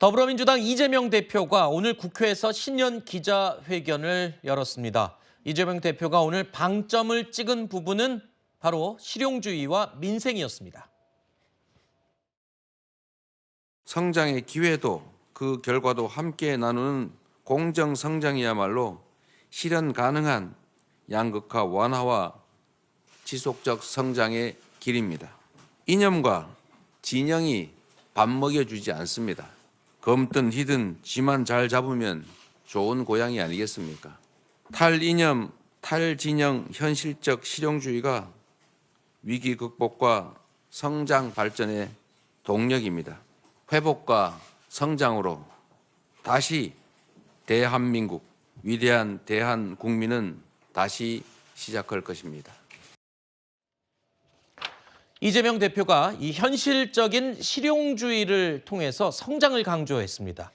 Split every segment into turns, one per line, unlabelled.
더불어민주당 이재명 대표가 오늘 국회에서 신년 기자회견을 열었습니다. 이재명 대표가 오늘 방점을 찍은 부분은 바로 실용주의와 민생이었습니다.
성장의 기회도 그 결과도 함께 나누는 공정성장이야말로 실현 가능한 양극화 완화와 지속적 성장의 길입니다. 이념과 진영이 밥 먹여주지 않습니다. 검든 희든 지만 잘 잡으면 좋은 고양이 아니겠습니까? 탈이념, 탈진영 현실적 실용주의가 위기 극복과 성장 발전의 동력입니다. 회복과 성장으로 다시 대한민국, 위대한 대한국민은 다시 시작할 것입니다.
이재명 대표가 이 현실적인 실용주의를 통해서 성장을 강조했습니다.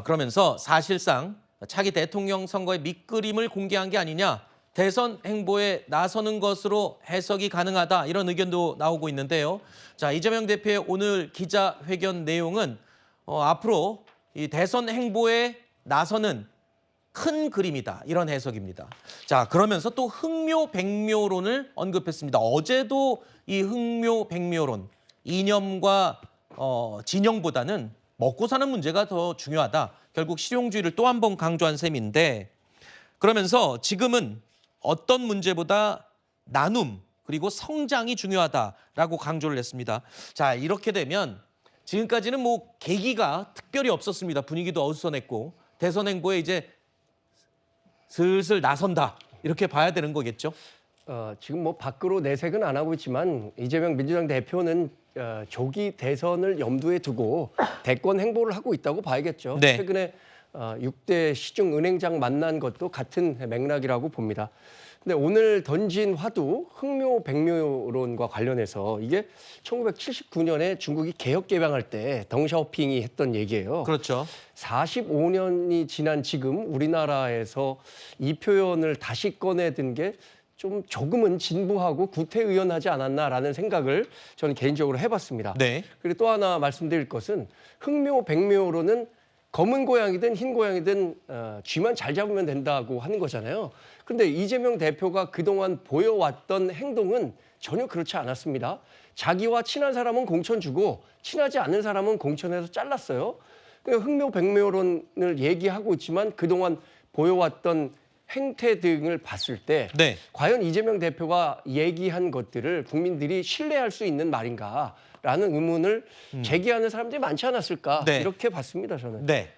그러면서 사실상 차기 대통령 선거의 밑그림을 공개한 게 아니냐, 대선 행보에 나서는 것으로 해석이 가능하다, 이런 의견도 나오고 있는데요. 자, 이재명 대표의 오늘 기자회견 내용은 앞으로 이 대선 행보에 나서는 큰 그림이다, 이런 해석입니다. 자, 그러면서 또 흥묘백묘론을 언급했습니다. 어제도 이 흥묘백묘론, 이념과 진영보다는 먹고 사는 문제가 더 중요하다, 결국 실용주의를 또 한 번 강조한 셈인데, 그러면서 지금은 어떤 문제보다 나눔 그리고 성장이 중요하다라고 강조를 했습니다. 자, 이렇게 되면 지금까지는 뭐 계기가 특별히 없었습니다. 분위기도 어수선했고 대선 행보에 이제 슬슬 나선다, 이렇게 봐야 되는 거겠죠?
지금 뭐 밖으로 내색은 안 하고 있지만 이재명 민주당 대표는 조기 대선을 염두에 두고 대권 행보를 하고 있다고 봐야겠죠.
네.
최근에 6대 시중 은행장 만난 것도 같은 맥락이라고 봅니다. 근데 오늘 던진 화두 흥묘백묘론과 관련해서 이게 1979년에 중국이 개혁 개방할 때 덩샤오핑이 했던 얘기예요.
그렇죠.
45년이 지난 지금 우리나라에서 이 표현을 다시 꺼내든 게 좀 조금은 진부하고 구태의연하지 않았나라는 생각을 저는 개인적으로 해봤습니다.
네.
그리고 또 하나 말씀드릴 것은 흥묘백묘로는 검은 고양이든 흰 고양이든 쥐만 잘 잡으면 된다고 하는 거잖아요. 그런데 이재명 대표가 그동안 보여왔던 행동은 전혀 그렇지 않았습니다. 자기와 친한 사람은 공천 주고 친하지 않은 사람은 공천에서 잘랐어요. 흥묘백묘론을 얘기하고 있지만 그동안 보여왔던 행태 등을 봤을 때
네.
과연 이재명 대표가 얘기한 것들을 국민들이 신뢰할 수 있는 말인가라는 의문을 제기하는 사람들이 많지 않았을까,
네.
이렇게 봤습니다, 저는.
네.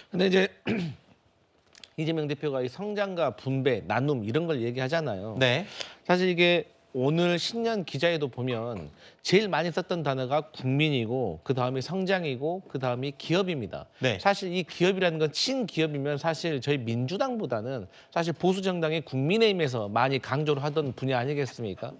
근데 이제 이재명 대표가 이 성장과 분배, 나눔 이런 걸 얘기하잖아요.
네.
사실 이게 오늘 신년 기자회도 보면 제일 많이 썼던 단어가 국민이고 그다음에 성장이고 그다음에 기업입니다.
네.
사실 이 기업이라는 건 친기업이면 사실 저희 민주당보다는 사실 보수 정당의 국민의힘에서 많이 강조를 하던 분야 아니겠습니까?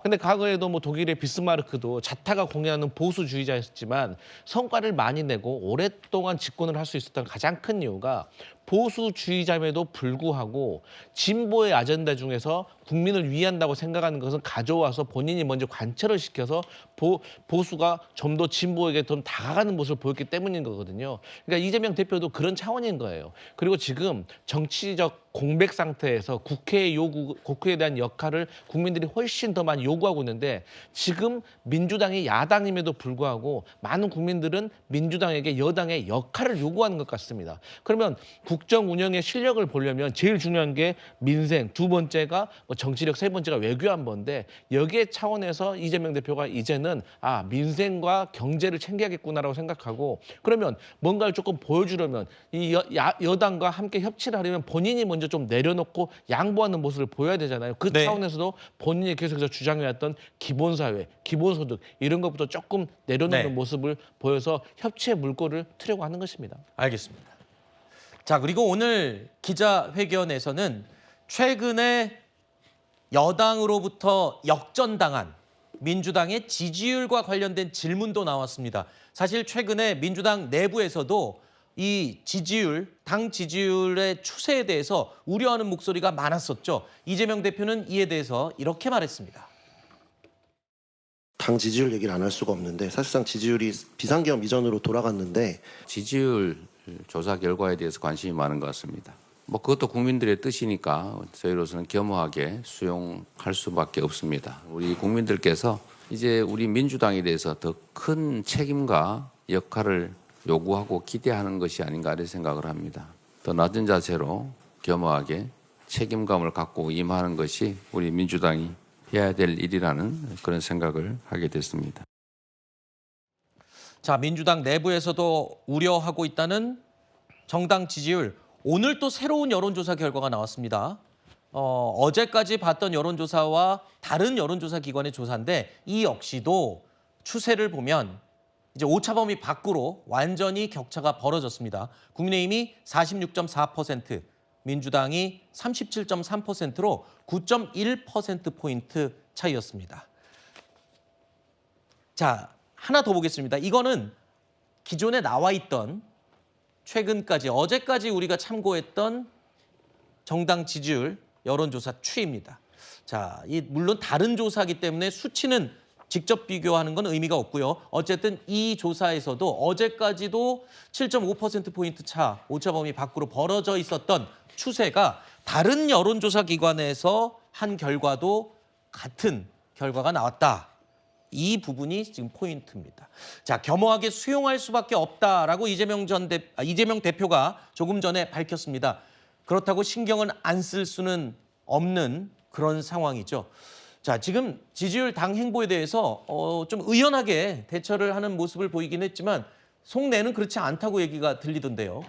근데 과거에도 뭐 독일의 비스마르크도 자타가 공유하는 보수주의자였지만 성과를 많이 내고 오랫동안 집권을 할 수 있었던 가장 큰 이유가 보수주의자임에도 불구하고 진보의 아젠다 중에서 국민을 위한다고 생각하는 것은 가져와서 본인이 먼저 관철을 시켜서 보수가 좀 더 진보에게 좀 다가가는 모습을 보였기 때문인 거거든요. 그러니까 이재명 대표도 그런 차원인 거예요. 그리고 지금 정치적 공백 상태에서 국회에 대한 역할을 국민들이 훨씬 더 많이 요구하고 있는데, 지금 민주당이 야당임에도 불구하고 많은 국민들은 민주당에게 여당의 역할을 요구하는 것 같습니다. 그러면 국정 운영의 실력을 보려면 제일 중요한 게 민생, 두 번째가 정치력, 세 번째가 외교 안보인데, 여기에 차원에서 이재명 대표가 이제는 민생과 경제를 챙겨야겠구나라고 생각하고, 그러면 뭔가를 조금 보여주려면 이 여당과 함께 협치를 하려면 본인이 먼저 좀 내려놓고 양보하는 모습을 보여야 되잖아요. 그
네.
차원에서도 본인이 계속해서 주장해왔던 기본사회, 기본소득 이런 것부터 조금 내려놓는
네.
모습을 보여서 협치의 물꼬를 트려고 하는 것입니다.
알겠습니다. 자, 그리고 오늘 기자회견에서는 최근에 여당으로부터 역전당한 민주당의 지지율과 관련된 질문도 나왔습니다. 사실 최근에 민주당 내부에서도 이 지지율, 당 지지율의 추세에 대해서 우려하는 목소리가 많았었죠. 이재명 대표는 이에 대해서 이렇게 말했습니다.
당 지지율 얘기를 안 할 수가 없는데 사실상 지지율이 비상계엄 이전으로 돌아갔는데
지지율 조사 결과에 대해서 관심이 많은 것 같습니다. 뭐 그것도 국민들의 뜻이니까 저희로서는 겸허하게 수용할 수밖에 없습니다. 우리 국민들께서 이제 우리 민주당에 대해서 더 큰 책임과 역할을 요구하고 기대하는 것이 아닌가 이런 생각을 합니다. 더 낮은 자세로 겸허하게 책임감을 갖고 임하는 것이 우리 민주당이 해야 될 일이라는 그런 생각을 하게 됐습니다.
자, 민주당 내부에서도 우려하고 있다는 정당 지지율. 오늘 또 새로운 여론조사 결과가 나왔습니다. 어제까지 봤던 여론조사와 다른 여론조사 기관의 조사인데 이 역시도 추세를 보면 이제 오차범위 밖으로 완전히 격차가 벌어졌습니다. 국민의힘이 46.4%, 민주당이 37.3%로 9.1%포인트 차이였습니다. 자, 하나 더 보겠습니다. 이거는 기존에 나와 있던 최근까지 어제까지 우리가 참고했던 정당 지지율 여론조사 추이입니다. 자, 물론 다른 조사이기 때문에 수치는 직접 비교하는 건 의미가 없고요. 어쨌든 이 조사에서도 어제까지도 7.5%포인트 차 오차범위 밖으로 벌어져 있었던 추세가 다른 여론조사 기관에서 한 결과도 같은 결과가 나왔다. 이 부분이 지금 포인트입니다. 자, 겸허하게 수용할 수밖에 없다라고 이재명 대표가 조금 전에 밝혔습니다. 그렇다고 신경은 안 쓸 수는 없는 그런 상황이죠. 자, 지금 지지율 당 행보에 대해서 좀 의연하게 대처를 하는 모습을 보이긴 했지만 속내는 그렇지 않다고 얘기가 들리던데요.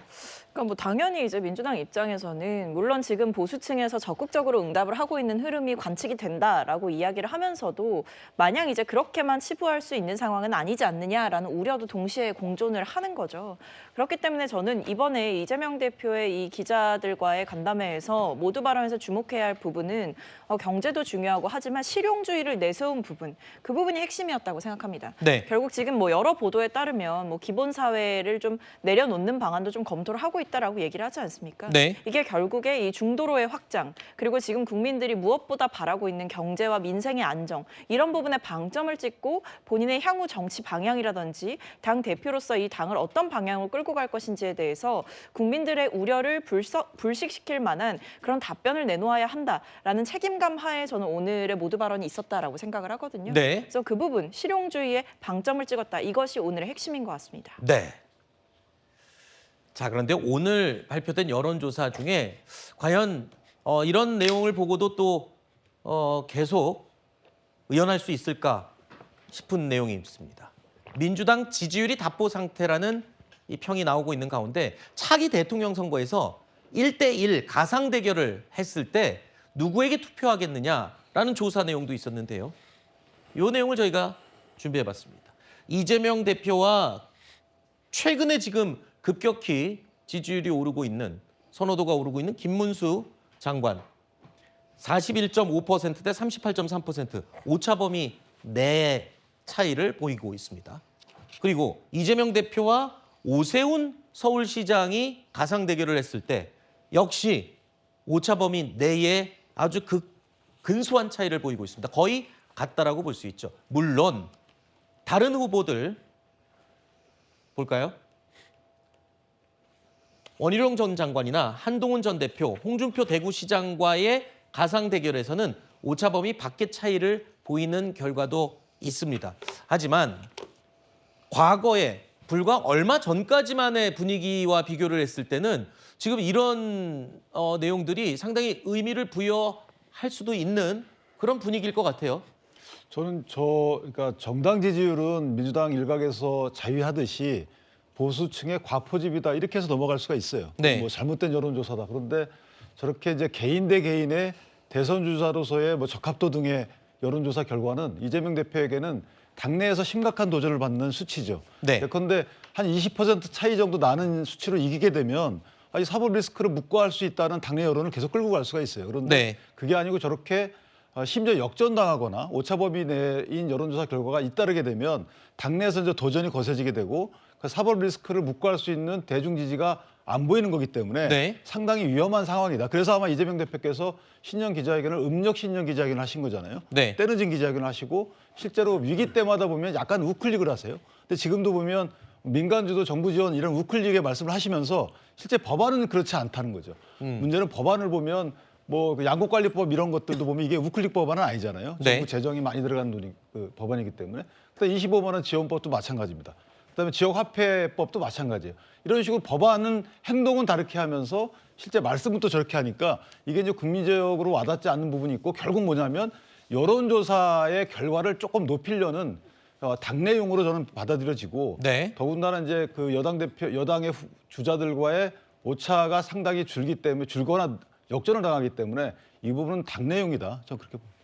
그러니까 뭐 당연히 이제 민주당 입장에서는 물론 지금 보수층에서 적극적으로 응답을 하고 있는 흐름이 관측이 된다라고 이야기를 하면서도 마냥 이제 그렇게만 치부할 수 있는 상황은 아니지 않느냐라는 우려도 동시에 공존을 하는 거죠. 그렇기 때문에 저는 이번에 이재명 대표의 이 기자들과의 간담회에서 모두 발언에서 주목해야 할 부분은 경제도 중요하고 하지만 실용주의를 내세운 부분, 그 부분이 핵심이었다고 생각합니다.
네.
결국 지금 뭐 여러 보도에 따르면 뭐 기본 사회를 좀 내려놓는 방안도 좀 검토를 하고 있다라고 얘기를 하지 않습니까?
네.
이게 결국에 이 중도로의 확장 그리고 지금 국민들이 무엇보다 바라고 있는 경제와 민생의 안정 이런 부분에 방점을 찍고 본인의 향후 정치 방향이라든지 당 대표로서 이 당을 어떤 방향으로 끌고 갈 것인지에 대해서 국민들의 우려를 불식시킬 만한 그런 답변을 내놓아야 한다라는 책임감 하에 저는 오늘의 모두 발언이 있었다라고 생각을 하거든요.
네.
그래서 그 부분 실용주의에 방점을 찍었다. 이것이 오늘의 핵심인 것 같습니다.
네. 자, 그런데 오늘 발표된 여론조사 중에 과연 이런 내용을 보고도 또 계속 의연할 수 있을까 싶은 내용이 있습니다. 민주당 지지율이 답보 상태라는 이 평이 나오고 있는 가운데 차기 대통령 선거에서 1대1 가상 대결을 했을 때 누구에게 투표하겠느냐라는 조사 내용도 있었는데요. 이 내용을 저희가 준비해봤습니다. 이재명 대표와 최근에 지금 급격히 지지율이 오르고 있는 선호도가 오르고 있는 김문수 장관 41.5%대 38.3% 오차범위 내 차이를 보이고 있습니다. 그리고 이재명 대표와 오세훈 서울시장이 가상 대결을 했을 때 역시 오차범위 내에 아주 근소한 차이를 보이고 있습니다. 거의 같다라고 볼 수 있죠. 물론 다른 후보들 볼까요? 원희룡 전 장관이나 한동훈 전 대표, 홍준표 대구시장과의 가상 대결에서는 오차범위 밖의 차이를 보이는 결과도 있습니다. 하지만 과거에 불과 얼마 전까지만의 분위기와 비교를 했을 때는 지금 이런 내용들이 상당히 의미를 부여할 수도 있는 그런 분위기일 것 같아요.
저는 그러니까 정당 지지율은 민주당 일각에서 자위하듯이 보수층의 과포집이다 이렇게 해서 넘어갈 수가 있어요.
네.
뭐 잘못된 여론조사다. 그런데 저렇게 이제 개인 대 개인의 대선 주자로서의 뭐 적합도 등의 여론조사 결과는 이재명 대표에게는 당내에서 심각한 도전을 받는 수치죠.
네.
그런데 한 20% 차이 정도 나는 수치로 이기게 되면 이 사법 리스크를 묵과할 수 있다는 당내 여론을 계속 끌고 갈 수가 있어요. 그런데
네.
그게 아니고 저렇게 심지어 역전당하거나 오차범위 내인 여론조사 결과가 잇따르게 되면 당내에서 이제 도전이 거세지게 되고 그 사법 리스크를 묵과할 수 있는 대중 지지가 안 보이는 거기 때문에
네.
상당히 위험한 상황이다. 그래서 아마 이재명 대표께서 신년 기자회견을 음력 신년 기자회견을 하신 거잖아요.
네.
때늦은 기자회견을 하시고 실제로 위기 때마다 보면 약간 우클릭을 하세요. 근데 지금도 보면 민간주도 정부 지원 이런 우클릭의 말씀을 하시면서 실제 법안은 그렇지 않다는 거죠. 문제는 법안을 보면 뭐 양곡관리법 이런 것들도 보면 이게 우클릭 법안은 아니잖아요.
네.
정부 재정이 많이 들어가는 돈이 법안이기 때문에. 그다음에 25만 원 지원법도 마찬가지입니다. 그다음에 지역화폐법도 마찬가지예요. 이런 식으로 법안은 행동은 다르게 하면서 실제 말씀은 또 저렇게 하니까 이게 이제 국민적으로 와닿지 않는 부분이 있고 결국 뭐냐면 여론조사의 결과를 조금 높이려는 당내용으로 저는 받아들여지고
네.
더군다나 이제 그 여당의 주자들과의 오차가 상당히 줄기 때문에 줄거나 역전을 당하기 때문에 이 부분은 당내용이다. 저는 그렇게 봅니다.